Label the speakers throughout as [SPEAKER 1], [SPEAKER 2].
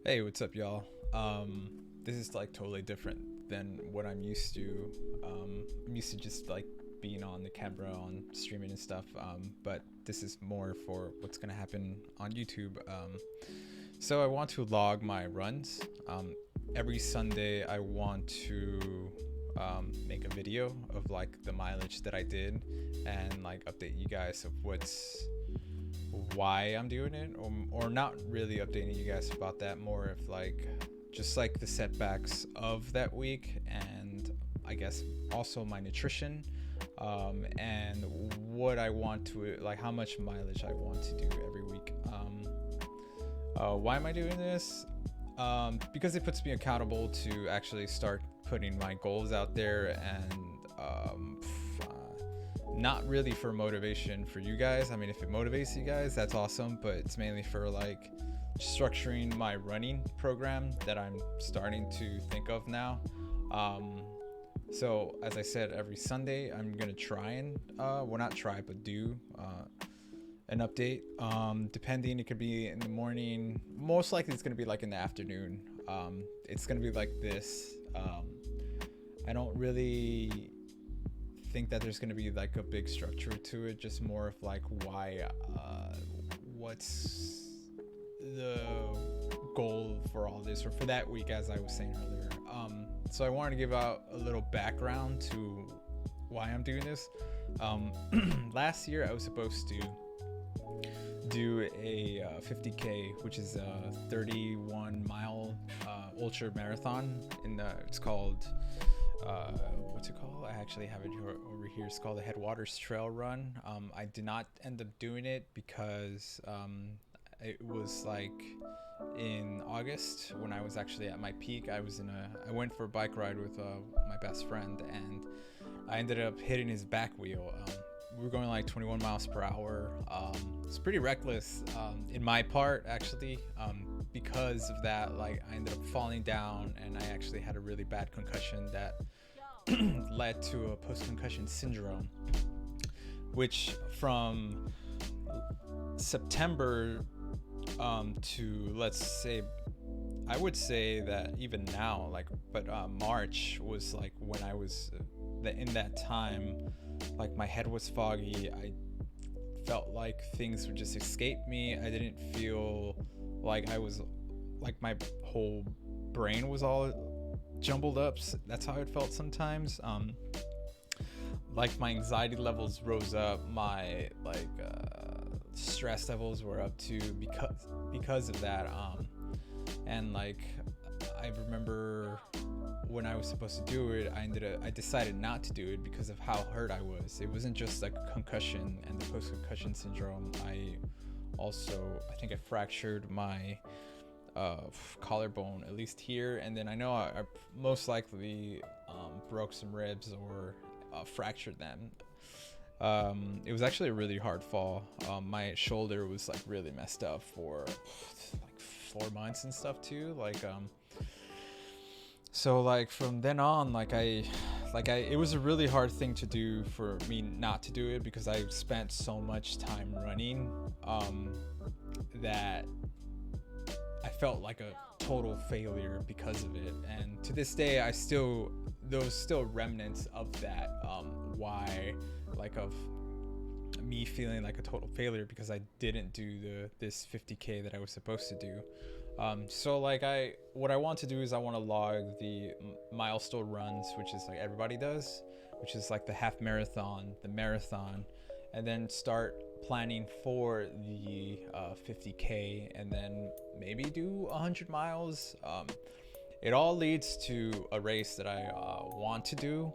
[SPEAKER 1] Hey, what's up, y'all? This is like totally different than what I'm used to. I'm used to just like being on the camera, on streaming and stuff. But this is more for what's gonna happen on YouTube. So I want to log my runs. Every Sunday, I want to make a video of like the mileage that I did and like update you guys of why I'm doing it, or not really updating you guys about that, more of like just like the setbacks of that week, and I guess also my nutrition, and what I want to like, how much mileage I want to do every week. Why am I doing this? Because it puts me accountable to actually start putting my goals out there, and not really for motivation for you guys. I mean, if it motivates you guys, that's awesome, but it's mainly for like structuring my running program that I'm starting to think of now. So as I said, every Sunday I'm gonna try and well, not try, but do an update. Depending, it could be in the morning. Most likely, it's gonna be like in the afternoon. It's gonna be like this. I don't really think that there's going to be like a big structure to it, just more of like why, what's the goal for all this, or for that week, as I was saying earlier. So I wanted to give out a little background to why I'm doing this. Last year I was supposed to do a 50k, which is a 31-mile ultra marathon. It's called what's it called? I actually have it over here. It's called the Headwaters Trail Run. I did not end up doing it because it was like in August when I was actually at my peak. I went for a bike ride with my best friend, and I ended up hitting his back wheel. We were going like 21 miles per hour. It's pretty reckless in my part, actually. Because of that, like, I ended up falling down, and I actually had a really bad concussion that led to a post-concussion syndrome, which from September to, let's say, I would say that even now, like, but March was like when I was in that time, like my head was foggy. I felt like things would just escape me. I didn't feel like I was, like, my whole brain was all jumbled up. That's how it felt sometimes. Like my anxiety levels rose up, my like stress levels were up too, because of that. And like, I remember when I was supposed to do it, I decided not to do it because of how hurt I was. It wasn't just like a concussion and the post-concussion syndrome. I think I fractured my collarbone, at least here, and then I know I most likely broke some ribs or fractured them. It was actually a really hard fall. My shoulder was like really messed up for like 4 months and stuff too. So like from then on, it was a really hard thing to do for me not to do it, because I spent so much time running that I felt like a total failure because of it. And to this day, those still remnants of that, why, like, of me feeling like a total failure because I didn't do this 50k that I was supposed to do. So like, what I want to do is I want to log the milestone runs, which is like everybody does, which is like the half marathon, the marathon, and then start planning for the 50k, and then maybe do 100 miles. It all leads to a race that I want to do,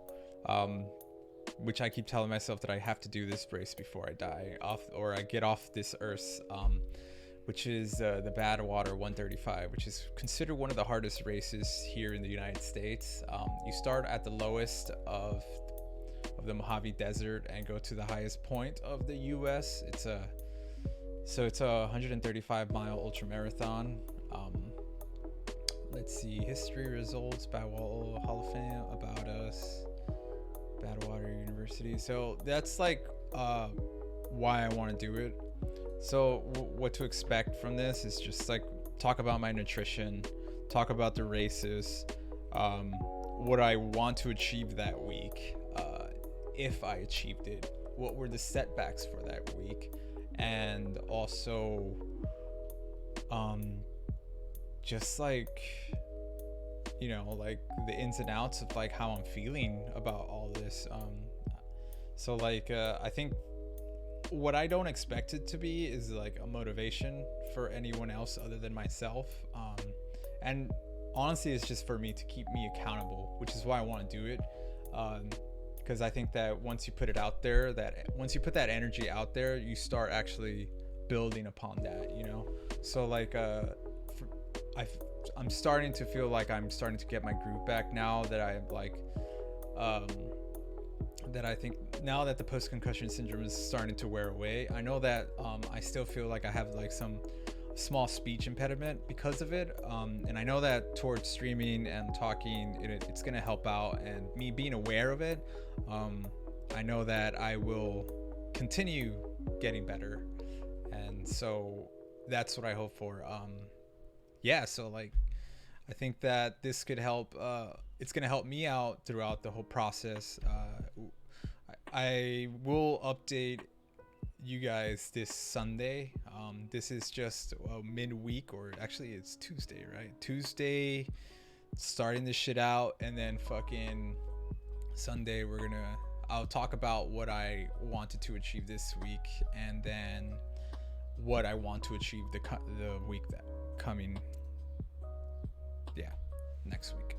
[SPEAKER 1] which I keep telling myself that I have to do this race before I die off, or I get off this earth, which is the Badwater 135, which is considered one of the hardest races here in the United States. You start at the lowest of the Mojave Desert and go to the highest point of the U.S. It's a 135-mile ultramarathon. Let's see, history, results, Badwater Hall of Fame, about us, Badwater University. So that's like why I want to do it. So what to expect from this is just like talk about my nutrition, talk about the races, what I want to achieve that week, if I achieved it, what were the setbacks for that week, and also just like, you know, like the ins and outs of like how I'm feeling about all this. So like I think what I don't expect it to be is like a motivation for anyone else other than myself. And honestly, it's just for me to keep me accountable, which is why I want to do it. Because I think that once you put it out there, that once you put that energy out there, you start actually building upon that, you know? So like, I'm starting to feel like I'm starting to get my groove back now that I like, that I think now that the post-concussion syndrome is starting to wear away. I know that I still feel like I have like some small speech impediment because of it, and I know that towards streaming and talking, it's gonna help out, and me being aware of it, I know that I will continue getting better, and so that's what I hope for. Yeah, so like I think that this could help. It's gonna help me out throughout the whole process. I will update you guys this Sunday. This is just midweek, or actually it's Tuesday, right? Tuesday, starting this shit out, and then fucking Sunday I'll talk about what I wanted to achieve this week, and then what I want to achieve the week that coming. Yeah, next week.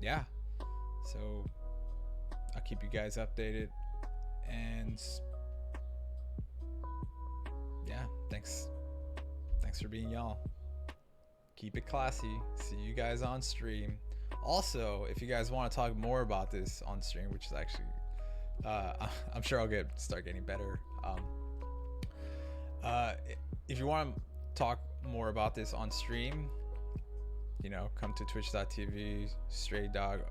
[SPEAKER 1] Yeah. So I'll keep you guys updated, and yeah, thanks for being y'all. Keep it classy. See you guys on stream. Also, if you guys want to talk more about this on stream, which is actually I'm sure I'll start getting better. If you want to talk more about this on stream, you know, come to twitch.tv stray_dog_,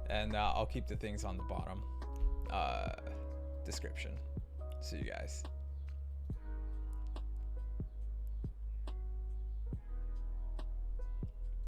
[SPEAKER 1] and I'll keep the things on the bottom description. See you guys.